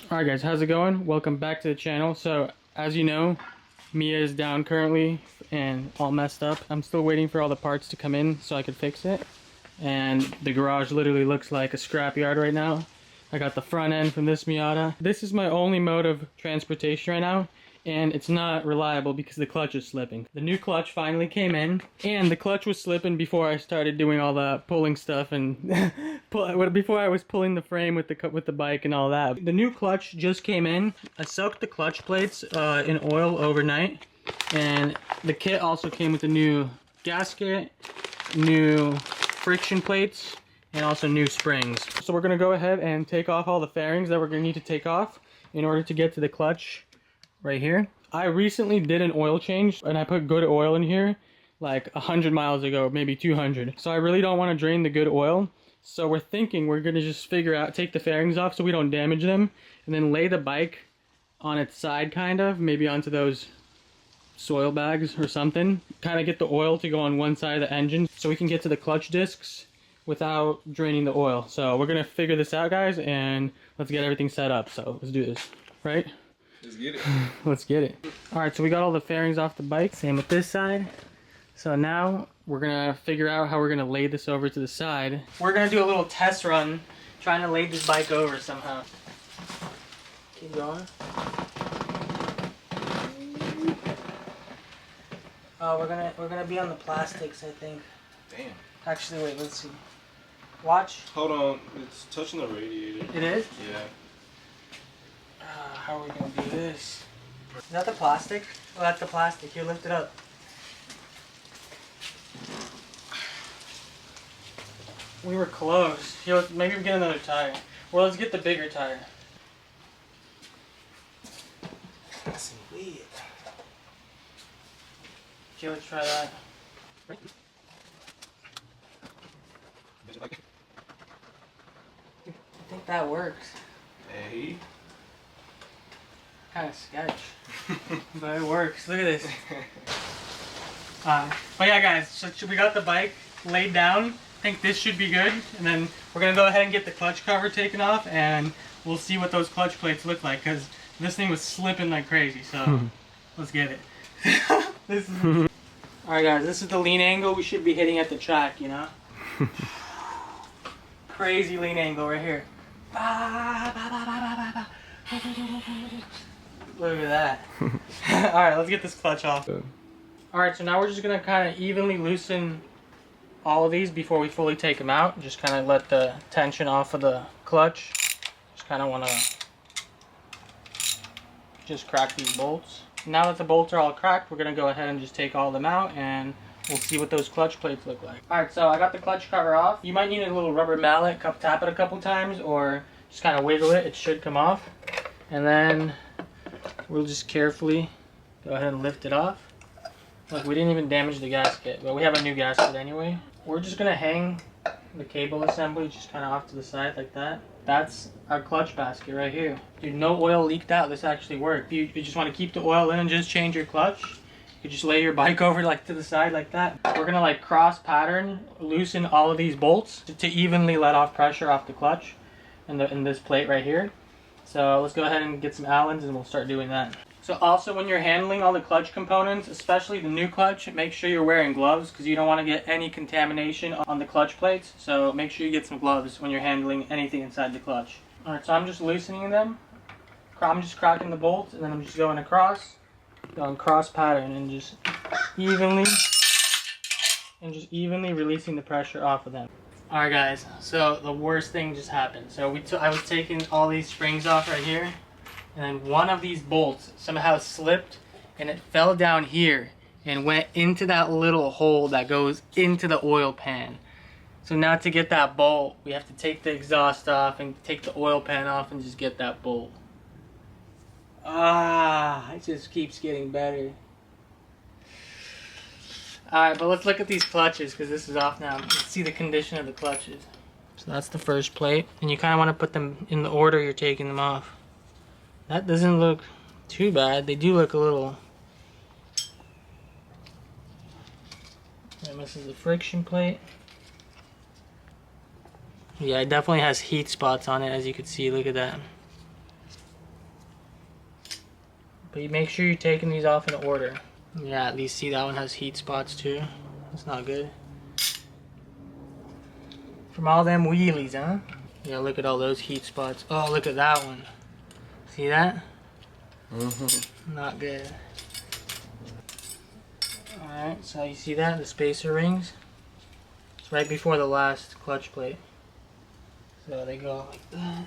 Alright guys, how's it going? Welcome back to the channel. So, as you know, Mia is down currently and all messed up. I'm still waiting for all the parts to come in so I could fix it. And the garage literally looks like a scrapyard right now. I got the front end from this Miata. This is my only mode of transportation right now, and it's not reliable because the clutch is slipping. The new clutch finally came in, and the clutch was slipping before I started doing all the pulling stuff and before I was pulling the frame with the bike and all that. The new clutch just came in. I soaked the clutch plates in oil overnight, and the kit also came with a new gasket, new friction plates, and also new springs. So we're gonna go ahead and take off all the fairings that we're gonna need to take off in order to get to the clutch right here. I recently did an oil change and I put good oil in here like 100 miles ago, maybe 200. So I really don't want to drain the good oil. So we're thinking we're gonna just take the fairings off so we don't damage them, and then lay the bike on its side, kind of, maybe onto those soil bags or something. Kind of get the oil to go on one side of the engine so we can get to the clutch discs without draining the oil. So we're gonna figure this out, guys, and let's get everything set up. So let's do this, right? Let's get it. Let's get it. All right, so we got all the fairings off the bike. Same with this side. So now we're gonna figure out how we're gonna lay this over to the side. We're gonna do a little test run, trying to lay this bike over somehow. Keep going. Oh, we're gonna be on the plastics, I think. Damn. Actually, wait, let's see. Watch. Hold on, it's touching the radiator. It is? Yeah. How are we gonna do this? Is that the plastic? Oh, that's the plastic. Here, lift it up. We were close. Here, maybe we get another tire. Well, let's get the bigger tire. That's weird. Okay, let's try that. I think that works. Hey. Kind of sketch, but it works. Look at this. But yeah, guys, so we got the bike laid down. I think this should be good, and then we're gonna go ahead and get the clutch cover taken off, and we'll see what those clutch plates look like, because this thing was slipping like crazy. So let's get it. All right, guys, this is the lean angle we should be hitting at the track, you know. Crazy lean angle right here. Look at that. Alright, let's get this clutch off. Alright, so now we're just going to kind of evenly loosen all of these before we fully take them out. Just kind of let the tension off of the clutch. Just kind of want to just crack these bolts. Now that the bolts are all cracked, we're going to go ahead and just take all of them out, and we'll see what those clutch plates look like. Alright, so I got the clutch cover off. You might need a little rubber mallet, tap it a couple times, or just kind of wiggle it. It should come off. And then we'll just carefully go ahead and lift it off. Look, we didn't even damage the gasket, but we have a new gasket anyway. We're just gonna hang the cable assembly just kind of off to the side like that. That's our clutch basket right here. Dude, no oil leaked out. This actually worked. You just want to keep the oil in and just change your clutch. You just lay your bike over like to the side like that. We're gonna like cross pattern, loosen all of these bolts to evenly let off pressure off the clutch in this plate right here. So let's go ahead and get some Allens and we'll start doing that. So also, when you're handling all the clutch components, especially the new clutch, make sure you're wearing gloves because you don't want to get any contamination on the clutch plates. So make sure you get some gloves when you're handling anything inside the clutch. Alright, so I'm just loosening them. I'm just cracking the bolts, and then I'm just going cross pattern and just evenly releasing the pressure off of them. Alright guys, so the worst thing just happened. So I was taking all these springs off right here, and then one of these bolts somehow slipped and it fell down here and went into that little hole that goes into the oil pan. So now to get that bolt, we have to take the exhaust off and take the oil pan off and just get that bolt. It just keeps getting better. Alright, but let's look at these clutches because this is off now. Let's see the condition of the clutches. So that's the first plate, and you kind of want to put them in the order you're taking them off. That doesn't look too bad. They do look a little... And this is the friction plate. Yeah, it definitely has heat spots on it, as you can see. Look at that. But you make sure you're taking these off in order. Yeah, at least see that one has heat spots too. That's not good. From all them wheelies, huh? Yeah, look at all those heat spots. Oh, look at that one. See that? Not good. Alright, so you see that? The spacer rings? It's right before the last clutch plate. So they go like that.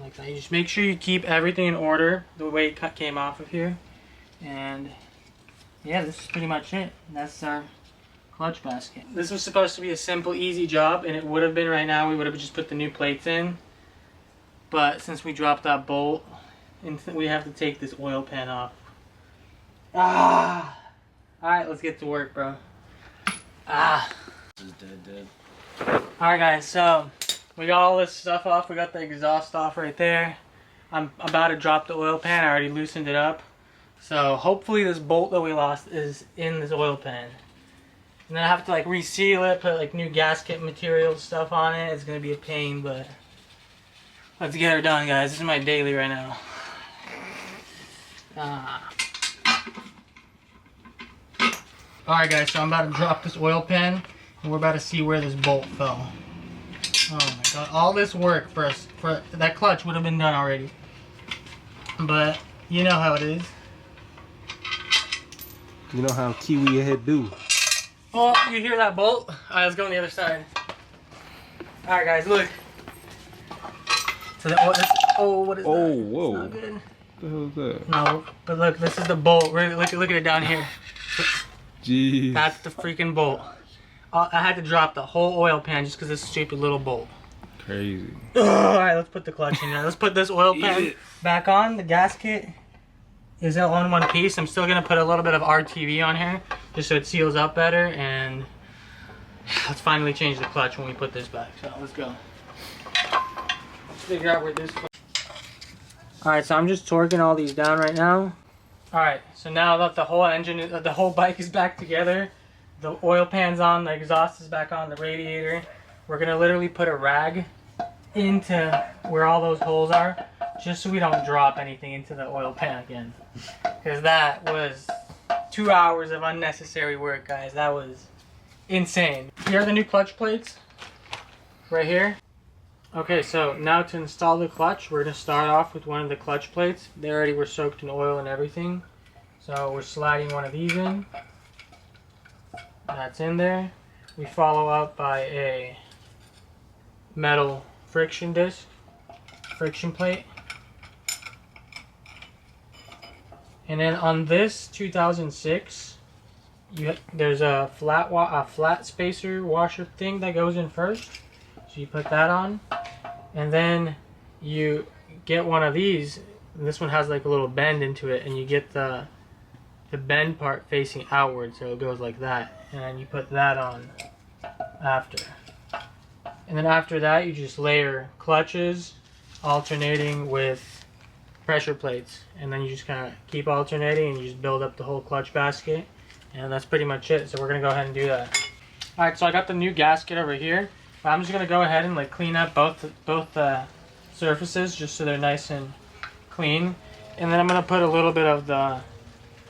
Like that. You just make sure you keep everything in order the way it came off of here. And yeah, this is pretty much it. That's our clutch basket. This was supposed to be a simple, easy job, and it would have been right now. We would have just put the new plates in. But since we dropped that bolt, we have to take this oil pan off. Ah! Alright, let's get to work, bro. Ah! This is dead. Alright guys, so we got all this stuff off. We got the exhaust off right there. I'm about to drop the oil pan. I already loosened it up. So hopefully this bolt that we lost is in this oil pan. And then I have to like reseal it, put like new gasket material stuff on it. It's gonna be a pain, but let's get her done, guys. This is my daily right now. Alright guys, so I'm about to drop this oil pan and we're about to see where this bolt fell. Oh my god, all this work for that clutch would have been done already. But you know how it is. You know how Kiwi head do. Oh, you hear that bolt? Alright, let's go on the other side. Alright guys, look. So what is that? Oh, whoa. It's not good. What the hell is that? No, but look, this is the bolt. Look at it down here. Jeez. That's the freaking bolt. I had to drop the whole oil pan just because of this stupid little bolt. Crazy. Alright, let's put the clutch in there. Let's put this oil pan back on. The gasket is all in one piece. I'm still going to put a little bit of RTV on here just so it seals up better. And let's finally change the clutch when we put this back. So let's go. Let's figure out where this... Alright, so I'm just torquing all these down right now. Alright, so now that the whole bike is back together, the oil pan's on, the exhaust is back on, the radiator, we're going to literally put a rag into where all those holes are, just so we don't drop anything into the oil pan again. Because that was 2 hours of unnecessary work, guys. That was insane. Here are the new clutch plates, right here. Okay, so now to install the clutch, we're going to start off with one of the clutch plates. They already were soaked in oil and everything. So we're sliding one of these in. That's in there. We follow up by a metal friction plate. And then on this 2006, there's a flat spacer washer thing that goes in first. So you put that on, and then you get one of these. This one has like a little bend into it, and you get the bend part facing outward, so it goes like that. And then you put that on after. And then after that, you just layer clutches, alternating with pressure plates. And then you just kind of keep alternating, and you just build up the whole clutch basket. And that's pretty much it. So we're going to go ahead and do that. Alright, so I got the new gasket over here. I'm just going to go ahead and like clean up both surfaces just so they're nice and clean. And then I'm going to put a little bit of the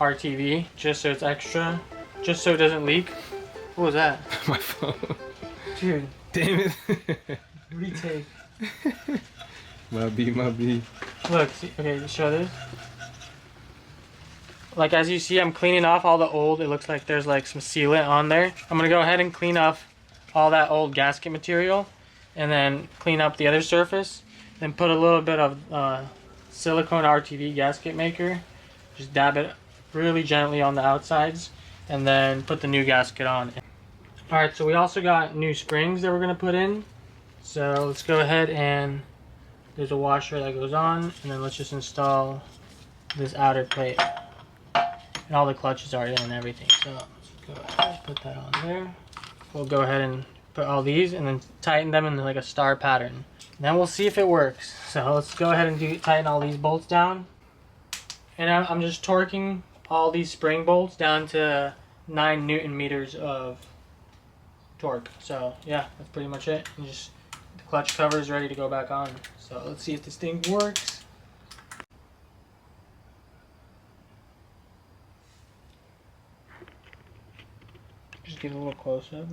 RTV just so it's extra, just so it doesn't leak. What was that? My phone. Dude. Damn it. Retake. My B. Look, see, okay, show this. Like as you see, I'm cleaning off all the old, it looks like there's like some sealant on there. I'm going to go ahead and clean off all that old gasket material and then clean up the other surface. Then put a little bit of silicone RTV gasket maker. Just dab it really gently on the outsides and then put the new gasket on. Alright, so we also got new springs that we're going to put in. So let's go ahead and there's a washer that goes on, and then let's just install this outer plate. And all the clutches are in and everything. So let's go ahead and put that on there. We'll go ahead and put all these and then tighten them in like a star pattern. Then we'll see if it works. So let's go ahead and tighten all these bolts down. And I'm just torquing all these spring bolts down to 9 Newton meters of torque. So yeah, that's pretty much it. And just the clutch cover is ready to go back on. So So let's see if this thing works. Just get a little close up.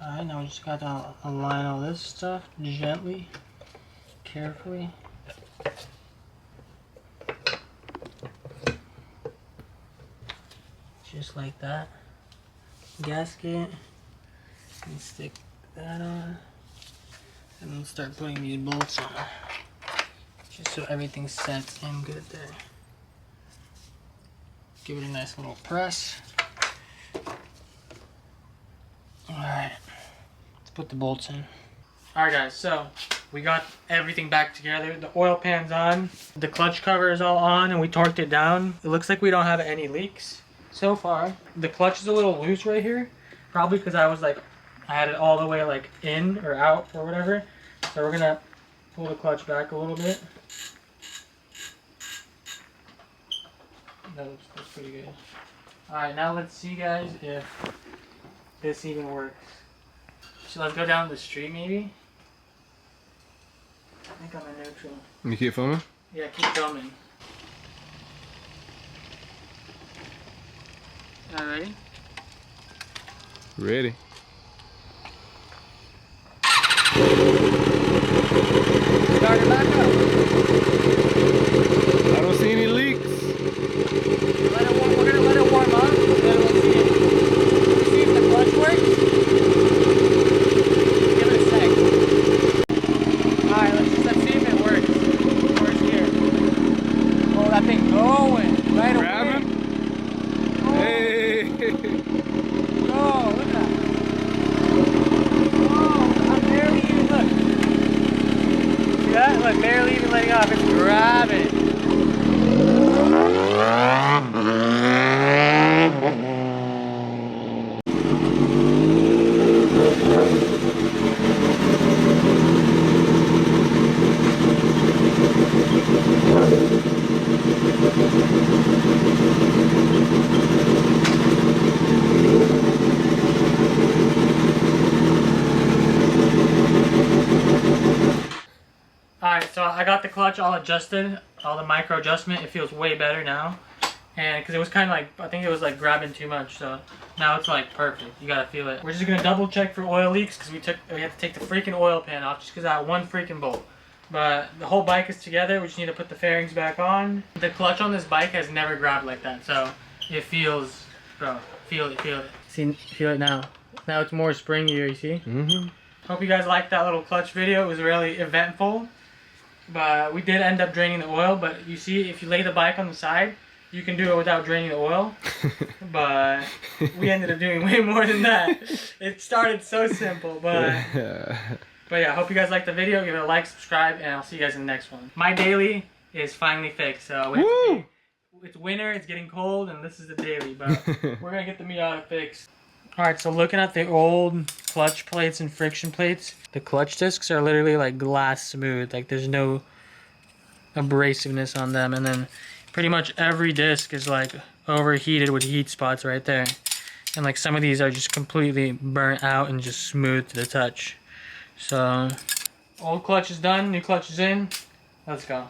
Alright, now we just got to align all this stuff gently, carefully. Just like that. Gasket. And stick that on. And then start putting these bolts on. Just so everything sets in good there. Give it a nice little press. Alright. Let's put the bolts in. Alright guys, so we got everything back together. The oil pan's on. The clutch cover is all on and we torqued it down. It looks like we don't have any leaks so far. The clutch is a little loose right here. Probably because I had it all the way like in or out or whatever. So we're gonna pull the clutch back a little bit. That's pretty good. Alright, now let's see guys if this even works. So let's go down the street maybe. I think I'm in neutral. You keep filming? Yeah, keep filming. Alright, ready? Ready. Start it back up. I don't see any leaks. We're gonna let it warm up, and then we'll see it. See if the clutch works. Give it a sec. Alright, let's see if it works. Where's here? Oh, that thing going right away. Grab him. Oh. Hey. Oh, look at that. Oh, I'm barely even, look. See that? Look, barely even letting off. It's grabbing. Alright, so I got the clutch all adjusted, all the micro adjustment. It feels way better now. And because it was kind of like, I think it was like grabbing too much, so now it's like perfect. You gotta feel it. We're just gonna double check for oil leaks because we had to take the freaking oil pan off just because I had one freaking bolt. But the whole bike is together. We just need to put the fairings back on. The clutch on this bike has never grabbed like that, so it feels, bro, feel it, feel it. See, feel it now. Now it's more springier, you see? Mm-hmm. Hope you guys liked that little clutch video. It was really eventful. But we did end up draining the oil, but you see, if you lay the bike on the side, you can do it without draining the oil. But we ended up doing way more than that. It started so simple, but yeah, hope you guys liked the video. Give it a like, subscribe, and I'll see you guys in the next one. My daily is finally fixed, so it's winter, it's getting cold, and this is the daily, but we're gonna get the Miata fixed. Alright, so looking at the old clutch plates and friction plates, the clutch discs are literally like glass smooth. Like there's no abrasiveness on them. And then pretty much every disc is like overheated with heat spots right there. And like some of these are just completely burnt out and just smooth to the touch. So, old clutch is done, new clutch is in. Let's go.